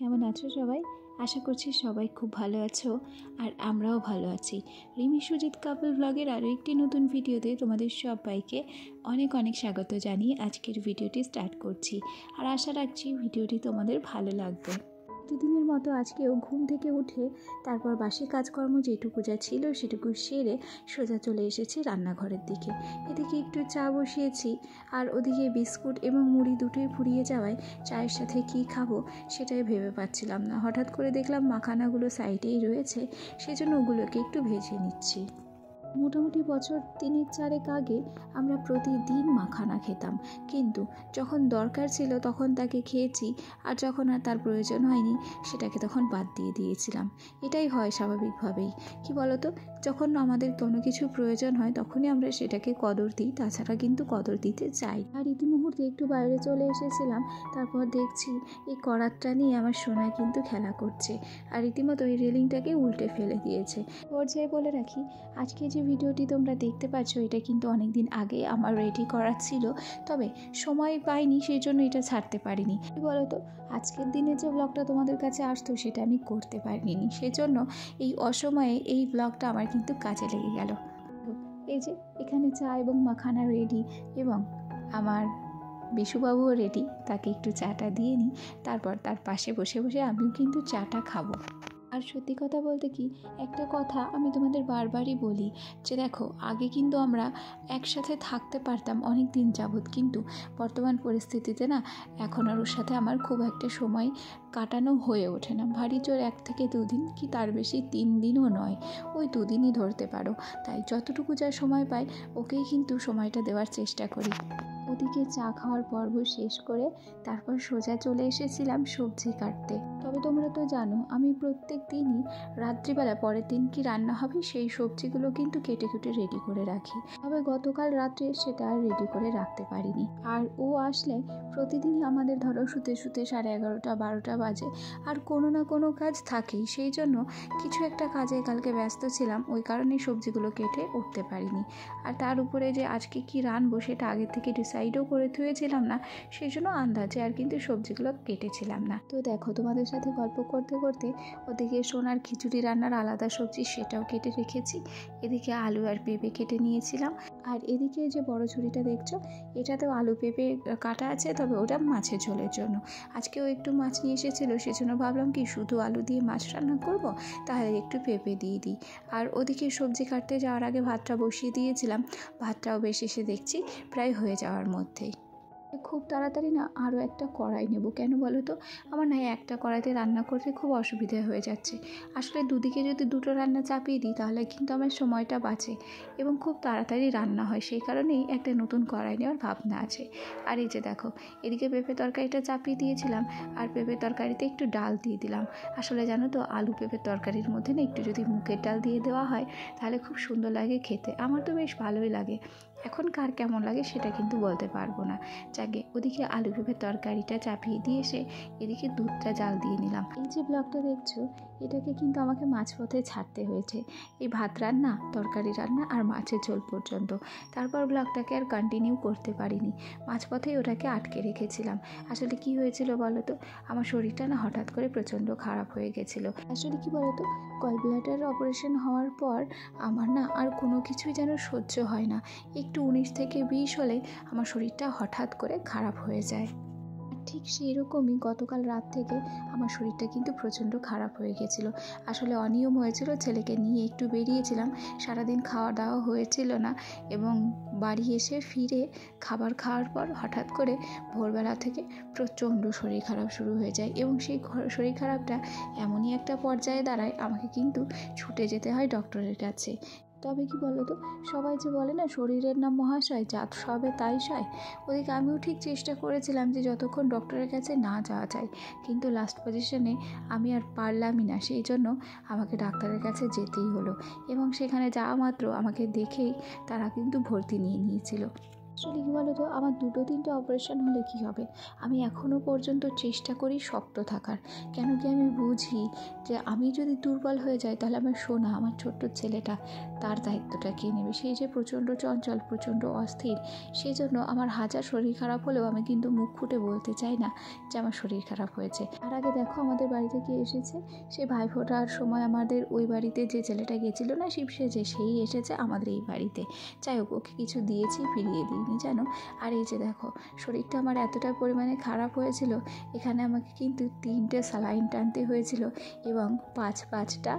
কেমন আছো সবাই? আশা করছি সবাই খুব ভালো আছো আর আমরাও ভালো আছি। রিমি সুজিত কাপল ব্লগের আরও একটি নতুন ভিডিওতে তোমাদের সবাইকে অনেক অনেক স্বাগত জানিয়ে আজকের ভিডিওটি স্টার্ট করছি। আর আশা রাখছি ভিডিওটি তোমাদের ভালো লাগবে। প্রতিদিনের মতো আজকেও ঘুম থেকে উঠে তারপর বাসি কাজকর্ম যেটুকু যা ছিল সেটুকু সেরে সোজা চলে এসেছি রান্নাঘরের দিকে। এদিকে একটু চা বসিয়েছি আর ওদিকে বিস্কুট এবং মুড়ি দুটোই ফুরিয়ে যাওয়ায় চায়ের সাথে কী খাবো সেটাই ভেবে পাচ্ছিলাম না। হঠাৎ করে দেখলাম মাখানাগুলো সাইডেই রয়েছে, সেজন্য ওগুলোকে একটু ভেজে নিচ্ছি। মোটামুটি বছর 3-4 আগে আমরা প্রতিদিন মাখানা খেতাম, কিন্তু যখন দরকার ছিল তখন তাকে খেয়েছি, আর যখন আর তার প্রয়োজন হয়নি সেটাকে তখন বাদ দিয়ে দিয়েছিলাম। এটাই হয় স্বাভাবিকভাবেই, কি বলতো, যখন আমাদের কোনো কিছু প্রয়োজন হয় তখনই আমরা সেটাকে কদর দিই, তাছাড়া কিন্তু কদর দিতে চাই। আর ইতিমুহূর্তে একটু বাইরে চলে এসেছিলাম, তারপর দেখছি এই করাতটা নিয়ে আমার সোনা কিন্তু খেলা করছে আর রীতিমতো এই রেলিংটাকে উল্টে ফেলে দিয়েছে। পর্যায়ে বলে রাখি, আজকে যে ভিডিওটি তোমরা দেখতে পাচ্ছ এটা কিন্তু অনেক দিন আগে আমার রেডি করা ছিল, তবে সময় পাইনি, সেই জন্য এটা ছাড়তে পারিনি। কি বলতো, আজকের দিনে যে ব্লগটা তোমাদের কাছে আসতো সেটা আমি করতে পারিনি, সেজন্য এই অসময়ে এই ব্লগটা আমার কিন্তু কাজে লেগে গেল। এই যে এখানে চা এবং মাখানা রেডি, এবং আমার বিশুবাবুও রেডি, তাকে একটু চাটা দিয়ে নিই, তারপর তার পাশে বসে বসে আমিও কিন্তু চাটা খাবো। আর সত্যি কথা বলতে কি, একটা কথা আমি তোমাদের বারবারই বলি যে দেখো, আগে কিন্তু আমরা একসাথে থাকতে পারতাম অনেক দিন যাবৎ, কিন্তু বর্তমান পরিস্থিতিতে না এখন আর ওর সাথে আমার খুব একটা সময় কাটানো হয়ে ওঠে না। ভারী জোর 1 থেকে 2 দিন, কি তার বেশি 3 দিনও নয়, ওই 2 দিনই ধরতে পারো। তাই যতটুকু যা সময় পাই ওকেই কিন্তু সময়টা দেওয়ার চেষ্টা করি। ওদিকে চা খাওয়ার পর্ব শেষ করে তারপর সোজা চলে এসেছিলাম সবজি কাটতে। তবে তোমরা তো জানো আমি প্রত্যেক দিনই রাত্রিবেলা পরের দিন কি রান্না হবে সেই সবজিগুলো কিন্তু কেটে কেটে রেডি করে রাখি। তবে গতকাল রাত্রে সেটা আর রেডি করে রাখতে পারিনি। আর ও আসলে প্রতিদিনই আমাদের ধরো শুতে শুতে 11:30-12টা বাজে, আর কোনো না কোনো কাজ থাকেই, সেই জন্য কিছু একটা কাজে কালকে ব্যস্ত ছিলাম, ওই কারণেই সবজিগুলো কেটে উঠতে পারিনি। আর তার উপরে যে আজকে কি রান্নবো সেটা আগে থেকে ডিসাইডও করে থুয়েছিলাম না, সেই জন্য আন্দাজে আর কিন্তু সবজিগুলো কেটেছিলাম না। তো দেখো, তোমাদের সাথে গল্প করতে করতে ওদিকে সোনার খিচুড়ি রান্নার আলাদা সবজি সেটাও কেটে রেখেছি, এদিকে আলু আর পেঁপে কেটে নিয়েছিলাম, আর এদিকে যে বড় ঝুড়িটা দেখছো এটাতেও আলু পেঁপে কাটা আছে, তবে ওটা মাছের ঝোলের জন্য। আজকেও একটু মাছ নিয়ে এসেছিলো, সেজন্য ভাবলাম কি শুধু আলু দিয়ে মাছ রান্না করব, তাহলে একটু পেঁপে দিয়ে দিই। আর ওদিকে সবজি কাটতে যাওয়ার আগে ভাতটা বসিয়ে দিয়েছিলাম, ভাতটাও বেশ এসে দেখছি প্রায় হয়ে যাওয়ার মধ্যেই। খুব তাড়াতাড়ি না আরও একটা কড়াই নেব, কেন বলো তো, আমার না একটা কড়াইতে রান্না করতে খুব অসুবিধা হয়ে যাচ্ছে। আসলে দুদিকে যদি দুটো রান্না চাপিয়ে দিই তাহলে কিন্তু আমার সময়টা বাঁচে এবং খুব তাড়াতাড়ি রান্না হয়, সেই কারণেই একটা নতুন কড়াই নেওয়ার ভাবনা আছে। আর এই যে দেখো, এদিকে পেঁপে তরকারিটা চাপিয়ে দিয়েছিলাম, আর পেঁপে তরকারিতে একটু ডাল দিয়ে দিলাম। আসলে জানো তো, আলু পেঁপে তরকারির মধ্যে না একটু যদি মুগের ডাল দিয়ে দেওয়া হয় তাহলে খুব সুন্দর লাগে খেতে, আমার তো বেশ ভালোই লাগে। এখন কার কেমন লাগে সেটা কিন্তু বলতে পারবো না। যাকে ওদিকে আলু পেঁপের তরকারিটা চাপিয়ে দিয়ে এসে এদিকে দুধটা জাল দিয়ে নিলাম। এই যে ব্লগটা দেখছো এটাকে কিন্তু আমাকে মাঝপথে ছাড়তে হয়েছে, এই ভাত রান্না, তরকারি রান্না আর মাছের ঝোল পর্যন্ত। তারপর ব্লগটাকে আর কন্টিনিউ করতে পারিনি, মাঝপথেই ওটাকে আটকে রেখেছিলাম। আসলে কি হয়েছিল বলো তো, আমার শরীরটা না হঠাৎ করে প্রচণ্ড খারাপ হয়ে গেছিলো। আসলে কি বলো তো, গলব্লাডার অপারেশন হওয়ার পর আমার না আর কোনো কিছুই যেন সহ্য হয় না। একটু 19 থেকে 20 হলে আমার শরীরটা হঠাৎ করে খারাপ হয়ে যায়। ঠিক সেই রকমই গতকাল রাত থেকে আমার শরীরটা কিন্তু প্রচণ্ড খারাপ হয়ে গেছিলো। আসলে অনিয়ম হয়েছিল, ছেলেকে নিয়ে একটু বেরিয়েছিলাম, সারাদিন খাওয়া দাওয়া হয়েছিল না, এবং বাড়ি এসে ফিরে খাবার খাওয়ার পর হঠাৎ করে ভোরবেলা থেকে প্রচণ্ড শরীর খারাপ শুরু হয়ে যায়, এবং সেই শরীর খারাপটা এমনই একটা পর্যায়ে দাঁড়ায় আমাকে কিন্তু ছুটে যেতে হয় ডক্টরের কাছে। তবে কি বলো তো, সবাই যে বলে না শরীরের নাম মহাশয়, যা সবে তাই সয়, ওদিকে আমিও ঠিক চেষ্টা করেছিলাম যে যতক্ষণ ডক্টরের কাছে না যাওয়া যায়, কিন্তু লাস্ট পজিশনে আমি আর পারলামই না, সেই জন্য আমাকে ডাক্তারের কাছে যেতেই হলো, এবং সেখানে যাওয়া মাত্র আমাকে দেখেই তারা কিন্তু ভর্তি নিয়ে নিয়েছিল। আসলে কী বলো তো, আমার 2-3টে অপারেশন হলে কী হবে, আমি এখনও পর্যন্ত চেষ্টা করি শক্ত থাকার। কেন কি আমি বুঝি যে আমি যদি দুর্বল হয়ে যাই তাহলে আমার সোনা, আমার ছোট্ট ছেলেটা, তার দায়িত্বটা কে নেবে? সেই যে প্রচণ্ড চঞ্চল, প্রচণ্ড অস্থির। সেই জন্য আমার হাজার শরীর খারাপ হলেও আমি কিন্তু মুখ ফুটে বলতে চাই না যে আমার শরীর খারাপ হয়েছে। আর আগে দেখো আমাদের বাড়িতে কে এসেছে, সে ভাইফোঁটার সময় আমাদের ওই বাড়িতে যে ছেলেটা গেছিলো না শিব সেজে, সেই এসেছে আমাদের এই বাড়িতে। যাই হোক, ওকে কিছু দিয়েছি, ফিরিয়ে দিইনি জানো। আর এই যে দেখো, শরীরটা আমার এতটা পরিমাণে খারাপ হয়েছিল, এখানে আমাকে কিন্তু 3টে স্যালাইন টানতে হয়েছিল এবং 5টা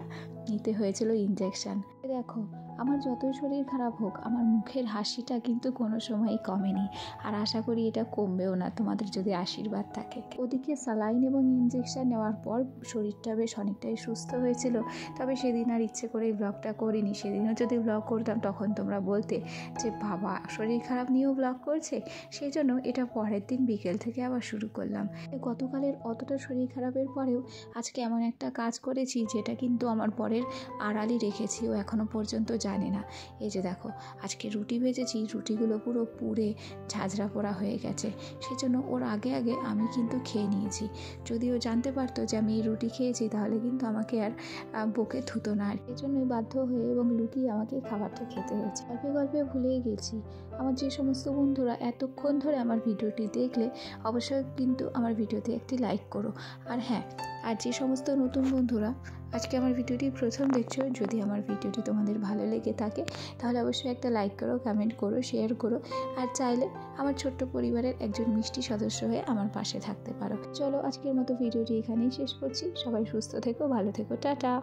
নিতে হয়েছিল ইঞ্জেকশান। দেখো, আমার যতই শরীর খারাপ হোক, আমার মুখের হাসিটা কিন্তু কোনো সময়ই কমেনি, আর আশা করি এটা কমবেও না তোমাদের যদি আশীর্বাদ থাকে। ওদিকে স্যালাইন এবং ইঞ্জেকশান নেওয়ার পর শরীরটা বেশ অনেকটাই সুস্থ হয়েছিল। তবে সেদিন আর ইচ্ছে করে ব্লগটা করিনি। সেদিনও যদি ব্লগ করতাম তখন তোমরা বলতে যে বাবা শরীর খারাপ নিয়েও ব্লগ করছে। সেই জন্য এটা পরের দিন বিকেল থেকে আবার শুরু করলাম। গতকালের অতটা শরীর খারাপের পরেও আজকে এমন একটা কাজ করেছি যেটা কিন্তু আমার বরের আড়ালই রেখেছি, ও এখনও পর্যন্ত জানে না। এই যে দেখো, আজকে রুটি ভেজেছি, রুটিগুলো পুরো পুড়ে ঝাঁঝরা পোড়া হয়ে গেছে। সেজন্য ওর আগে আমি কিন্তু খেয়ে নিয়েছি। যদি ও জানতে পারতো যে আমি এই রুটি খেয়েছি তাহলে কিন্তু আমাকে আর বকে ধুতো না। এই জন্যই বাধ্য হয়ে এবং লুকিয়ে আমাকে খাবারটা খেতে হয়েছে। গল্পে গল্পে ভুলেই গেছি, আমার যে সমস্ত বন্ধুরা এতক্ষণ ধরে আমার ভিডিওটি দেখলে অবশ্যই কিন্তু আমার ভিডিওতে একটি লাইক করো। আর হ্যাঁ, আর যে সমস্ত নতুন বন্ধুরা আজকে আমার ভিডিওটি প্রথম দেখছো, যদি আমার ভিডিওটি তোমাদের ভালো লেগে থাকে তাহলে অবশ্যই একটা লাইক করো, কমেন্ট করো, শেয়ার করো। আর চাইলে আমার ছোট্ট পরিবারের একজন মিষ্টি সদস্য হয়ে আমার পাশে থাকতে পারো। চলো, আজকের মতো ভিডিওটি এখানেই শেষ করছি। সবাই সুস্থ থেকো, ভালো থেকো, টাটা।